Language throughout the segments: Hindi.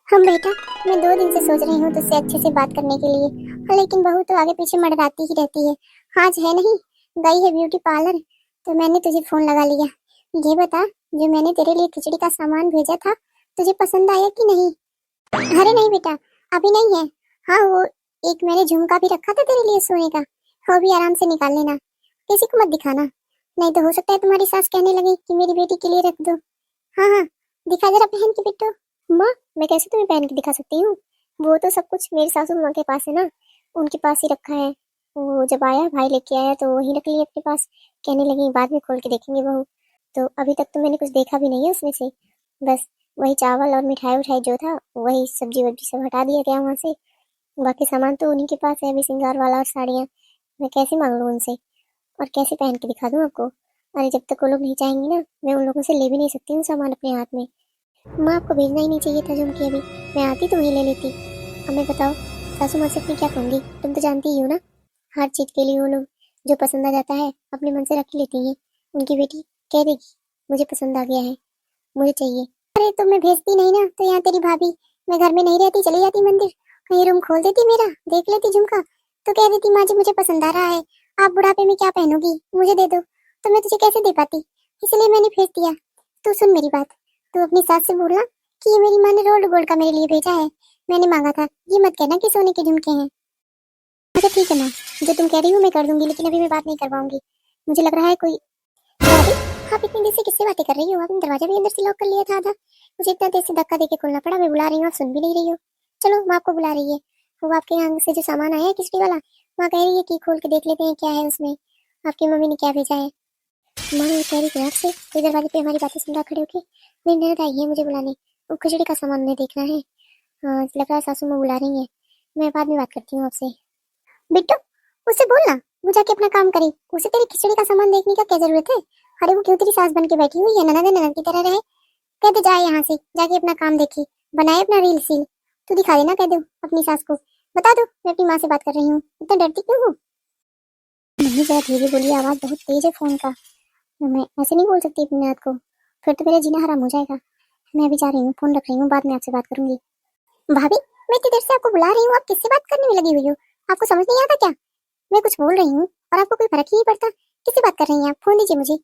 हम बेटा, मैं 2 दिन से सोच रही हूँ तुझसे अच्छे से बात करने के लिए। हाँ, लेकिन बहू तो आगे पीछे मडराती ही रहती है। आज है नहीं, गई है ब्यूटी पार्लर, तो मैंने तुझे फोन लगा लिया। ये बता, जो मैंने तेरे लिए खिचड़ी का सामान भेजा था, तुझे पसंद आया कि नहीं? अरे नहीं बेटा, अभी नहीं है। हाँ, वो एक मैंने झुमका भी रखा था तेरे लिए सोने का, वो भी आराम से निकाल लेना, किसी को मत दिखाना, नहीं तो हो सकता है तुम्हारी सास कहने लगे कि मेरी बेटी के लिए रख दो। हाँ हाँ, दिखा जरा पहन के बिट्टू। माँ, मैं कैसे तुम्हें पहन के दिखा सकती हूँ? वो तो सब कुछ मेरी सासू माँ के पास है ना, उनके पास ही रखा है। वो जब आया भाई लेके आया तो वही रख लिया अपने पास। कहने लगी बाद में खोल के देखेंगे बहू। तो अभी तक तो मैंने कुछ देखा भी नहीं है उसमें से। बस वही चावल और मिठाई उठाई जो था, वही सब्जी वब्जी सब हटा दिया गया वहाँ से। बाकी सामान तो उन्हीं के पास है, अभी श्रृंगार वाला और साड़ियाँ। मैं कैसे मांग लूँ उनसे और कैसे पहन के दिखा दूँ आपको? अरे जब तक वो लोग नहीं चाहेंगे ना, मैं उन लोगों से ले भी नहीं सकती हूँ सामान अपने हाथ में। माँ, आपको भेजना ही नहीं चाहिए था झुमकी, अभी मैं आती तो वहीं ले लेती। हमें बताओ, सासू माँ से अपनी क्या कहूँगी? तुम तो जानती ही हो ना, हर चीज के लिए वो लोग जो पसंद आ जाता है अपने मन से रख लेती हैं। उनकी बेटी कह देगी मुझे पसंद आ गया है, मुझे चाहिए। अरे तो मैं भेजती नहीं ना, तो यहाँ तेरी भाभी, मैं घर में नहीं रहती, चली जाती मंदिर, कहीं रूम खोल देती मेरा, देख लेती झुमका, तो कह देती माँ जी मुझे पसंद आ रहा है, आप बुढ़ापे में क्या पहनोगी, मुझे दे दो। तो मैं तुझे कैसे दे पाती, इसलिए मैंने भेज दिया। तू सुन मेरी बात, तू अपनी सास से बोलना कि ये मेरी माँ ने रोल्ड गोल्ड का मेरे लिए भेजा है, मैंने मांगा था, ये मत कहना कि सोने के झुमके हैं। अच्छा ठीक है माँ, जो तुम कह रही हो मैं कर दूंगी, लेकिन अभी मैं बात नहीं कर पाऊंगी। मुझे लग रहा है कोई। भाभी, आप इतनी देर से किससे बातें कर रही हो? आपने दरवाजा भी अंदर से लॉक कर लिया था आधा। मुझे इतना देर से धक्का देके खोलना पड़ा, मैं बुला रही हूँ, आप सुन भी नहीं रही हो। चलो, माँ आपको बुला रही है। वो आपके यहाँ से जो सामान आया है खिचड़ी वाला, माँ कह रही है कि खोल के देख लेते हैं क्या है उसमें, आपकी मम्मी ने क्या भेजा है। माँ मैं कह रही थी आपसे, तो दरवाजे पे हमारी बातें सुन रहा खड़े होके, मेरी ननद आई है मुझे बुलाने, वो खिचड़ी का सामान उन्हें देखना है। हाँ, लग रहा है सासू माँ बुला रही है, मैं बाद में बात करती हूँ आपसे। बिट्टू, उससे बोलना वो जाके अपना काम करे, उसे तेरी खिचड़ी का सामान देखने का क्या जरूरत है? अरे वो क्यों तेरी सास बन के बैठी हुई है, ननद ननद की तरह रहे। कह दे जाए यहाँ से, जाके अपना काम देखे, बनाए अपना रील सील। तू दिखा देना, कह दो अपनी सास को, बता दो मैं अपनी माँ से बात कर रही हूँ, इतना डरती क्यों हो? मम्मी जरा धीरे बोलिए, आवाज बहुत तेज है फोन का। मैं ऐसे नहीं बोल सकती अपनी ननद को, फिर तो मेरा जीना हराम हो जाएगा। मैं अभी जा रही हूँ, फोन रख रही हूँ, बाद में आपसे बात करूंगी। भाभी, मैं इतनी देर से आपको बुला रही हूँ, आप किससे बात करने में लगी हुई हो? आपको समझ नहीं आता क्या? मैं कुछ बोल रही हूँ और आपको कोई फर्क ही नहीं पड़ता। किससे बात कर रही हैं आप? फोन दीजिए मुझे।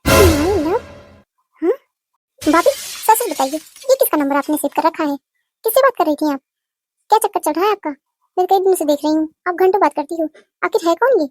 My love. हाँ भाभी, सच सच बताइए, ये किसका नंबर आपने सेव कर रखा है? किससे बात कर रही थी आप? क्या चक्कर चल रहा है आपका? मैं कई दिन से देख रही हूँ, आप घंटों बात करती हो, आखिर है कौन ये?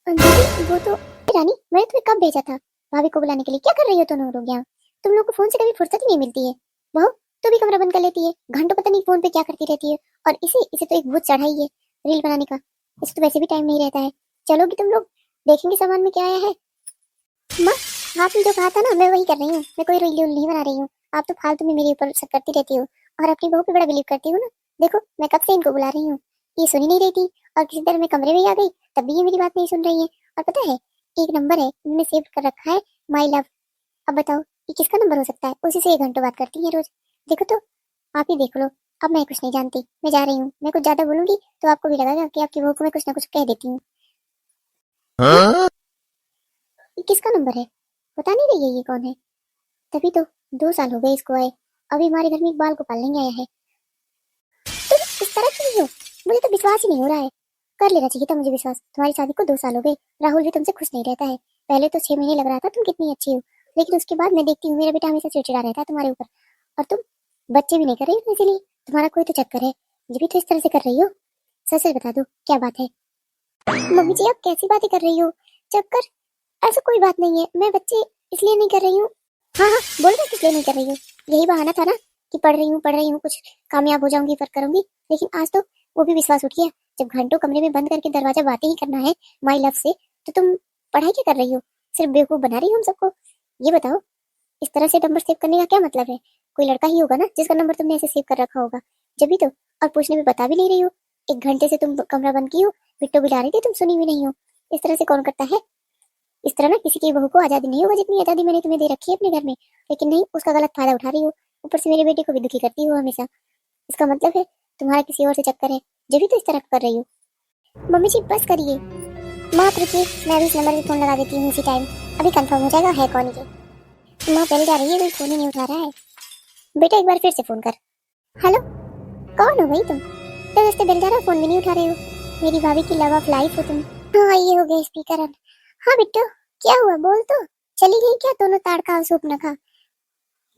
दीदी वो तो रानी, मैंने तुम्हें कब भेजा था भाभी को बुलाने के लिए? क्या कर रही हो तुम लोग यहाँ? तुम लोग को फोन से कभी फुर्सत ही नहीं मिलती है। बहू, तू भी कमरा बंद कर लेती है, घंटों पता नहीं फोन पे क्या करती रहती है। और इसे इसे तो एक भूत चढ़ा ही है रील बनाने का, इसे तो वैसे भी टाइम नहीं रहता है। चलोगी तुम लोग, देखेंगे सामान में क्या आया है। माँ, आपने जो कहा था ना मैं वही कर रही हूँ, मैं कोई रील नहीं बना रही हूँ। आप तो फालतू में मेरे ऊपर शक करती रहती हो और अपनी बहू पे बड़ा बिलीव करती हो ना। देखो मैं कब से इनको बुला रही हूँ, ये सुन ही नहीं रही थी, और किसी तरह मैं कमरे में आ गई, तब भी ये मेरी बात नहीं सुन रही है। और पता है, एक नंबर है इन्होंने सेव कर रखा है, माई लव। अब बताओ ये किसका नंबर हो सकता है? उसी से 1 घंटा बात करती है रोज। देखो तो, आप ही देख लो। अब मैं कुछ नहीं जानती, मैं जा रही हूँ। मैं कुछ ज्यादा बोलूंगी तो आपको भी लगेगा कि आपकी बहू को मैं कुछ ना कुछ कह देती हूँ। हाँ? ये किसका नंबर है? पता नहीं रही है ये कौन है। तभी तो 2 साल हो गए इसको आए, अभी हमारे घर में इकबाल को पालने आया है। तुम इस तरह क्यों हो? मुझे तो विश्वास ही नहीं हो रहा है। कर लेना चाहिए था मुझे विश्वास, तुम्हारी शादी को 2 साल हो गए, राहुल भी तुमसे खुश नहीं रहता है। पहले तो 6 महीने लग रहा था तुम कितनी अच्छी हो, लेकिन उसके बाद मैं देखती हूँ मेरा बेटा हमेशा चिड़चिड़ा रहता है तुम्हारे ऊपर। और तुम बच्चे भी नहीं कर रही हो, इसीलिए तुम्हारा कोई तो चक्कर है, ये भी तो इस तरह से कर रही हो। सच सच बता दो क्या बात है? मम्मी जी आप कैसी बातें कर रही हो? चक्कर? ऐसा कोई बात नहीं है, मैं बच्चे इसलिए नहीं कर रही हूँ। हाँ हाँ, बोल रहे किस लिए नहीं कर रही हूँ? यही बहाना था ना कि पढ़ रही हूँ, कुछ कामयाब हो जाऊंगी फिर करूंगी। लेकिन आज तो वो भी विश्वास उठ गया। जब घंटों कमरे में बंद करके दरवाजा बातें ही करना है माई लव से, तो तुम पढ़ाई क्या कर रही हो? सिर्फ बेवकूफ बना रही हो हम सबको। ये बताओ, इस तरह से नंबर सेव करने का क्या मतलब है? कोई लड़का ही होगा ना जिसका नंबर तुमने ऐसे सेव कर रखा होगा, जब भी तो। और पूछने में बता भी नहीं रही हो। 1 घंटे से तुम कमरा बंद की हो, बिट्टो बिला रही थी, तुम सुनी भी नहीं हो। इस तरह से कौन करता है? इस तरह ना किसी की बहू को आजादी नहीं होगा जितनी आजादी मैंने तुम्हें दे रखी है अपने घर में। लेकिन नहीं, उसका गलत फायदा उठा रही हो, ऊपर से मेरे बेटे को भी दुखी करती हो हमेशा। इसका मतलब है तुम्हारा किसी और से चक्कर है, जब भी तो इस तरह कर रही हो। मम्मी जी बस करिए। माँ आप रुकिए, मैं अभी इस नंबर पे फोन लगा देती हूँ इसी टाइम, अभी कंफर्म हो जाएगा है कौन ये। माँ पहले जा रही है, कोई फोन ही नहीं उठा रहा है। बेटा एक बार फिर से फोन कर। हेलो, कौन हो भाई तुम? तो उससे बेल जा रहा, फोन भी नहीं उठा रहे हो। मेरी भाभी की लव ऑफ लाइफ हो तुम। हाँ, ये हो गया स्पीकर ऑन। हाँ बिट्टू, क्या हुआ बोल तो। चली गई क्या दोनों ताड़का और सूप न खा?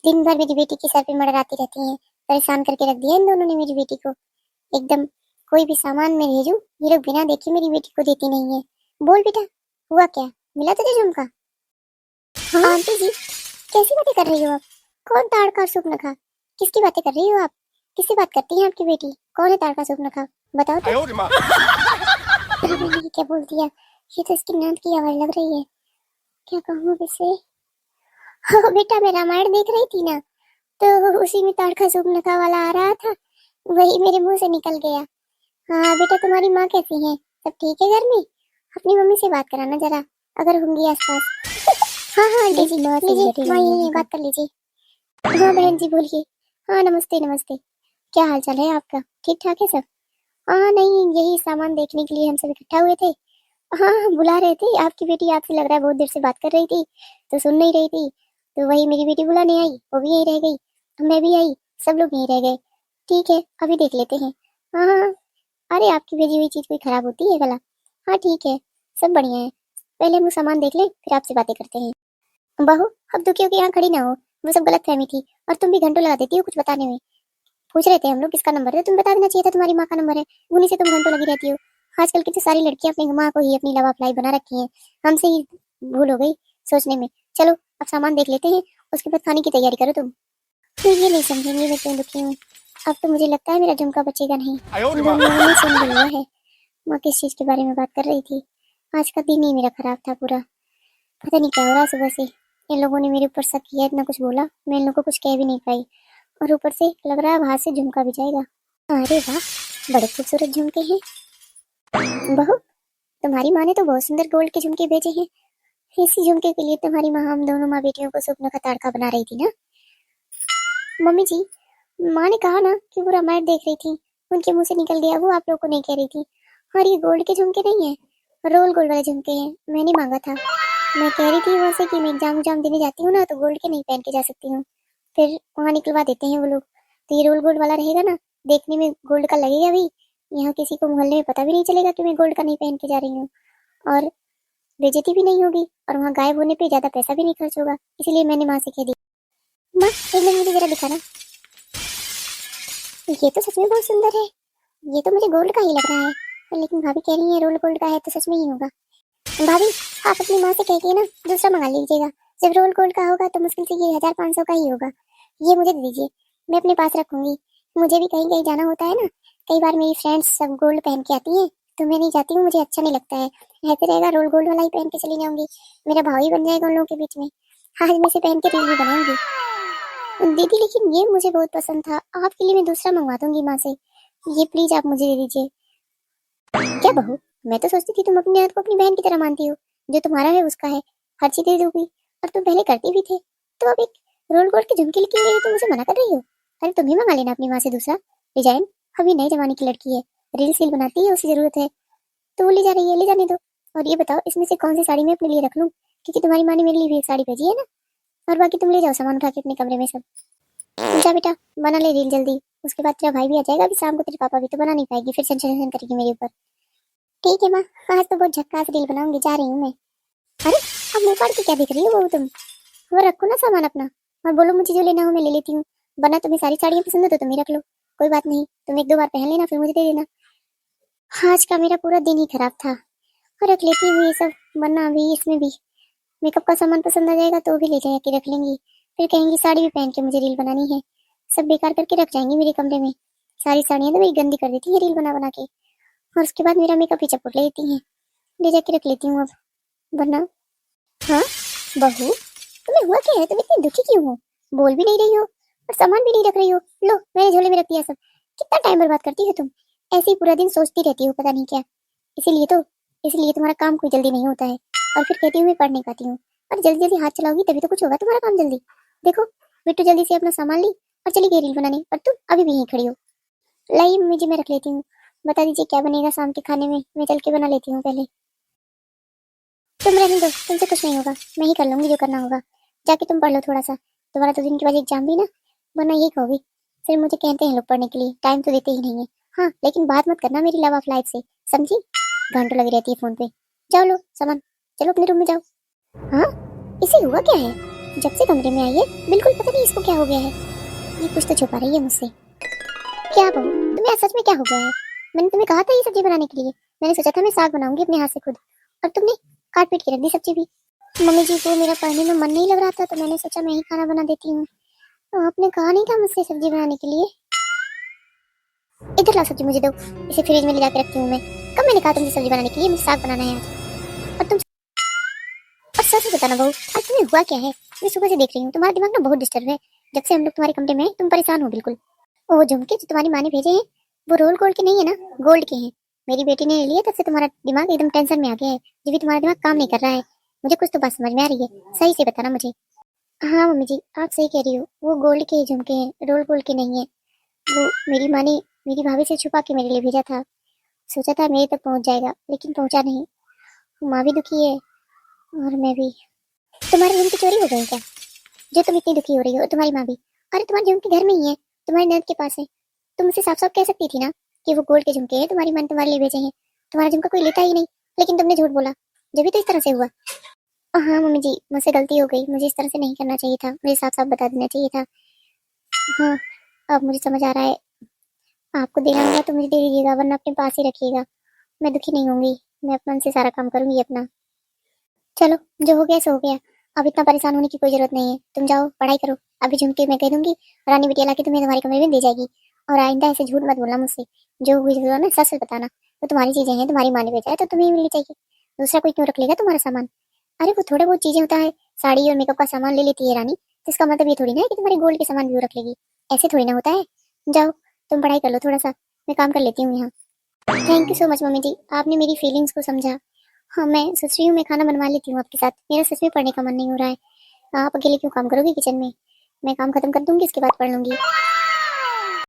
दिन भर मेरी बेटी के सर पे मड़राती रहती हैं। परेशान करके रख दिया इन दोनों ने मेरी बेटी को एकदम। कोई भी सामान मैं भेजूं, ये लोग बिना देखे मेरी बेटी को देती नहीं है। बोल बेटा, हुआ क्या? मिला तुझे झुमका? हाँ आंटी जी, कैसी बातें कर रही हो आप? कौन ताड़का और सूप न खा? किसकी बातें कर रही हो आप? किससे बात करती है आपकी बेटी? कौन है ताड़का सूप न खा? बताओ तो। अरे मैंने ये क्या बोल दिया? ये तो इसकी नंद की आवाज लग रही है। क्या कहूँ अब इसे? हाँ बेटा, मैं रामायण देख रही थी ना, तो उसी में ताड़का सूप न खा वाला आ रहा था, वही मेरे मुंह से निकल गया। हाँ बेटा, तुम्हारी माँ कैसी है? सब ठीक है घर में? अपनी मम्मी से बात कराना जरा, अगर होंगी आसपास। हाँ हाँ आंटी जी, लीजिए माँ यही है, बात कर लीजिए। हाँ बहन जी बोलिए। हाँ नमस्ते नमस्ते। क्या हाल चाल है आपका? ठीक ठाक है सब? हाँ नहीं, यही सामान देखने के लिए हम सब इकट्ठा हुए थे। हाँ हाँ, बुला रहे थे। आपकी बेटी आपसे लग रहा है बहुत देर से बात कर रही थी, तो सुन नहीं रही थी, तो वही मेरी बेटी बुलाने आई, वो भी यही रह गई, मैं भी आई, सब लोग यहीं रह गए। ठीक है, अभी देख लेते हैं। हाँ हाँ हाँ। अरे आपकी भेजी हुई चीज कोई खराब होती है भला? हाँ ठीक है, सब बढ़िया है। पहले हम सामान देख लें, फिर आपसे बातें करते हैं। बहू, अब दुखियों की यहाँ खड़ी ना हो, वो सब गलत फहमी थी, और तुम भी घंटों लगा देती हो कुछ बताने में। पूछ रहे थे हम लोग किसका नंबर है, तुम बता देना चाहिए था तुम्हारी माँ का नंबर है, उन्हीं से तुम घंटों लगी रहती हो। आजकल की तो सारी लड़कियां अपनी माँ को ही अपनी लव अप्लाई बना रखी हैं। हमसे ही भूल हो गई सोचने में। चलो अब सामान देख लेते हैं, उसके बाद खाने की तैयारी करो तुम। तो ये नहीं समझेंगे मैं क्यों दुखी हूँ। अब तो मुझे लगता है मेरा झुमका बचेगा नहीं। दोनों ने सुन भी लिया है। माँ किस चीज के बारे में बात कर रही थी? आज का दिन ही मेरा खराब था पूरा। पता नहीं क्या हो रहा सुबह से। इन लोगों ने मेरे ऊपर शक किया, इतना कुछ बोला, मैं इन लोगों को कुछ कह भी नहीं पाई, और ऊपर से लग रहा है वहां से झुमका भी जाएगा। अरे वाह, बड़े खूबसूरत झुमके हैं। बहू, तुम्हारी माँ ने तो बहुत सुंदर गोल्ड के झुमके भेजे हैं। इसी झुमके के लिए तुम्हारी माँ हम दोनों माँ बेटियों को स्वप्न का ताड़का बना रही थी ना? मम्मी जी, माँ ने कहा ना कि वो रामायण देख रही थी, उनके मुंह से निकल गया, वो आप लोग को नहीं कह रही थी। और ये गोल्ड के झुमके नहीं है, रोल गोल्ड वाले झुमके हैं, मैंने मांगा था। मैं कह रही थी वहां से कि मैं एग्जाम उजाम देने जाती हूँ ना, तो गोल्ड के नहीं पहन के जा सकती हूँ, फिर वहां निकलवा देते हैं वो लोग। तो ये रोल गोल्ड वाला रहेगा ना, देखने में गोल्ड का लगेगा भी, यहाँ किसी को मोहल्ले में पता भी नहीं चलेगा कि मैं गोल्ड का नहीं पहन के जा रही हूँ, और बेइज्जती भी नहीं होगी, और वहाँ गायब होने पे ज्यादा पैसा भी नहीं खर्च होगा, इसीलिए मैंने माँ से कह दी। माँ एक मिनट मुझे जरा दिखाना। ये तो सच में बहुत सुंदर है, ये तो मुझे गोल्ड का ही लग रहा है, लेकिन भाभी कह रही है रोल गोल्ड का है, तो सच में ही होगा। भाभी, आप अपनी माँ से कह के ना दूसरा मंगा लीजिएगा। जब रोल गोल्ड का होगा तो मुश्किल से ये 1500 का ही होगा। ये मुझे दे दीजिए, मैं अपने पास रखूंगी। मुझे भी कहीं कहीं जाना होता है ना, कई बार मेरी फ्रेंड्स सब गोल्ड पहन के आती हैं, तो मैं नहीं जाती हूँ, मुझे अच्छा नहीं लगता है। ऐसे रहेगा रोल गोल्ड वाला ही पहन के चली जाऊंगी, मेरा भाव ही बन जाएगा उन लोगों के बीच में। आज मैं इसे पहन के रील भी बनाऊंगी। दीदी लेकिन ये मुझे बहुत पसंद था, आपके लिए मैं दूसरा मंगवा दूंगी माँ से, ये प्लीज आप मुझे दे दीजिए। क्या बहू, मैं तो सोचती थी तुम अपने हाथ को अपनी बहन की तरह मानती हो, जो तुम्हारा है उसका है, हर चीज दे दोगी, और तुम पहले करती भी थे, तो अब एक रोल गोल्ड की झुमकी लेके लिए तुम मुझे मना कर रही हो? अरे तुम ही मंगा लेना अपनी माँ से दूसरा डिजाइन, अभी नए जमाने की लड़की है, रील सील बनाती है, उसे जरूरत है, तो वो ले जा रही है, ले जाने दो। और ये बताओ इसमें से कौन सी साड़ी मैं अपने लिए रख लूँ, क्योंकि तुम्हारी माँ ने मेरे लिए भी एक साड़ी भेजी है ना, और बाकी तुम ले जाओ सामान उठा के अपने कमरे में सब। जा बेटा, बना ले रील जल्दी, उसके बाद तेरा भाई भी आ जाएगा, अभी शाम को तेरे पापा भी तो बना नहीं पाएगी, फिर टेंशन करेगी मेरे ऊपर। ठीक है माँ, आज तो बहुत झक्कास रील बनाऊंगी, जा रही हूँ मैं। अरे अब मुंह फाड़ के क्या देख रही हो बहू तुम? वो रखो ना सामान अपना, और बोलो मुझे जो लेना हो मैं ले लेती हूँ, वरना तुम्हें सारी साड़ियाँ पसंद है तो तुम ही रख लो, कोई बात नहीं, तुम एक दो बार पहन लेना फिर मुझे दे देना। आज का मेरा पूरा दिन ही खराब था, और रख लेती हूँ ये सब, वरना अभी इसमें भी मेकअप का सामान पसंद आ जाएगा तो भी ले जाके रख लेंगी, फिर कहेंगी साड़ी भी पहन के मुझे रील बनानी है, सब बेकार करके रख जाएंगी मेरे कमरे में। सारी साड़ियाँ तो मेरी गंदी कर देती है रील बना बना के, और उसके बाद मेरा मेकअप ही चपुट लेती हैं, ले जाके रख लेती हूँ अब, वरना। हाँ बहू, तुम्हें हुआ क्या है, तुम इतनी दुखी क्यों हो? बोल भी नहीं रही हो और सामान भी नहीं रख रही हो, लो मैंने झोले में रख दिया सब। कितना टाइम बर्बाद करती हो तुम, ऐसे ही पूरा दिन सोचती रहती हो पता नहीं क्या, इसीलिए तो, इसलिए तुम्हारा काम कोई जल्दी नहीं होता है, और फिर कहती हूँ मैं पढ़ नहीं पाती हूँ, और जल्दी जल्दी हाथ चलाओगी तभी तो कुछ होगा तुम्हारा काम जल्दी। देखो बिट्टू जल्दी से अपना सामान ली और चली गई रील बनाने, और तुम अभी भी यहीं खड़ी हो। लाई मुझे, मैं रख लेती हूँ, बता दीजिए क्या बनेगा शाम के खाने में, मैं चल के बना लेती हूँ पहले। तुम रहने दो, तुमसे कुछ नहीं होगा, मैं ही कर लूंगी जो करना होगा, जाके तुम पढ़ लो थोड़ा सा, तुम्हारा तो दिन के बाद एग्जाम भी ना, वरना यही कहोगी सिर्फ मुझे कहते हैं लोग पढ़ने के लिए, टाइम तो देते ही नहीं है। हाँ लेकिन बात मत करना मेरी लव ऑफ लाइफ से, समझी? घंटों लगी रहती है फोन पे। जाओ लो सामान, चलो अपने रूम में जाओ। हाँ इसे हुआ क्या है? जब से कमरे में आई है बिल्कुल पता नहीं इसको क्या हो गया है। ये कुछ तो छुपा रही है मुझसे। क्या बहू तुम्हें सच में क्या हो गया है? मैंने तुम्हें कहा था ये सब्जी बनाने के लिए। मैंने सोचा था मैं साग बनाऊंगी अपने हाथ से खुद, और तुमने काट पीट के रख दी सब्जी भी। मम्मी जी को मेरा पढ़ने में मन नहीं लग रहा था तो मैंने सोचा मैं ही खाना बना देती हूँ। तो आपने कहा नहीं था मुझसे सब्जी बनाने के लिए। इधर ला सब्जी मुझे दो, इसे फ्रिज में ले जाकर रखती हूँ मैं। कब मैंने कहा तुमसे सब्जी बनाने के लिए? मुझे साग बनाना है आज। और तुम और सच में बताना बहू आज तुम्हें हुआ क्या है? मैं सुबह से देख रही हूँ तुम्हारा दिमाग ना बहुत डिस्टर्ब है। जब से हम लोग तुम्हारे कमरे में हैं तुम परेशान हो बिल्कुल। वो झुमके जो तुम्हारी माँ ने भेजे हैं वो रोल गोल्ड के नहीं है ना, गोल्ड के हैं। मेरी बेटी ने लिए तब से तुम्हारा दिमाग एकदम टेंशन में आ गया है। जब भी तुम्हारा दिमाग काम नहीं कर रहा है। मुझे कुछ तो बात समझ में आ रही है, सही से बताना मुझे। हाँ मम्मी जी आप सही कह रही हो, वो गोल्ड के झुमके हैं, रोल गोल्ड के नहीं है। वो मेरी माँ ने मेरी भाभी से छुपा के मेरे लिए भेजा था। सोचा था मेरे तक पहुंच जाएगा लेकिन पहुंचा नहीं। माँ भी दुखी है और मैं भी। तुम्हारे झुमके चोरी हो गए क्या? जो तुम इतनी दुखी हो रही हो, तुम्हारी माँ भी। अरे तुम्हारे झुमके घर में ही है, तुम्हारी ननद के पास है। तुम मुझसे साफ साफ कह सकती थी ना कि वो गोल्ड के झुमके हैं, तुम्हारी माँ ने तुम्हारे लिए भेजे हैं। तुम्हारा झुमका कोई लेता ही नहीं, लेकिन तुमने झूठ बोला। जब भी तो इस तरह से हुआ। हाँ मम्मी जी मुझसे गलती हो गई, मुझे इस तरह से नहीं करना चाहिए था, मुझे साफ साफ बता देना चाहिए था। हाँ अब मुझे समझ आ रहा है। आपको देना होगा तो मुझे दे दीजिएगा वरना अपने पास ही रखिएगा। मैं दुखी नहीं होंगी, मैं अपने मन से सारा काम करूंगी अपना। चलो जो हो गया सो हो गया, अब इतना परेशान होने की कोई जरूरत नहीं है। तुम जाओ पढ़ाई करो। अभी झुमके मैं कह दूंगी रानी बिटिया ला के तुम्हें तुम्हारे कमरे में दे जाएगी। और आइंदा ऐसे झूठ मत बोलना मुझसे। जो हुई हुआ ना सच सच बताना। तो तुम्हारी चीजें हैं, तुम्हारी माँ ने भेजा है तो तुम्हें ही मिलनी चाहिए। दूसरा कोई क्यों रख लेगा तुम्हारा सामान? अरे वो थोड़े बहुत चीजें होता है, साड़ी और मेकअप का सामान ले लेती है रानी, तो इसका मतलब ये थोड़ी ना है कि तुम्हारे गोल्ड के सामान भी वो रख लेगी। ऐसे थोड़ी ना होता है। जाओ तुम पढ़ाई कर लो थोड़ा सा, मैं काम कर लेती हूँ यहाँ। Thank you so much mummy ji, आपने मेरी फीलिंग्स को समझा। हाँ मैं सोच रही हूँ मैं खाना बनवा लेती हूँ आपके साथ, मेरा सच में पढ़ने का मन नहीं हो रहा है। आप अकेले क्यों काम करोगे किचन में? मैं काम खत्म कर दूंगी इसके बाद पढ़ लूंगी।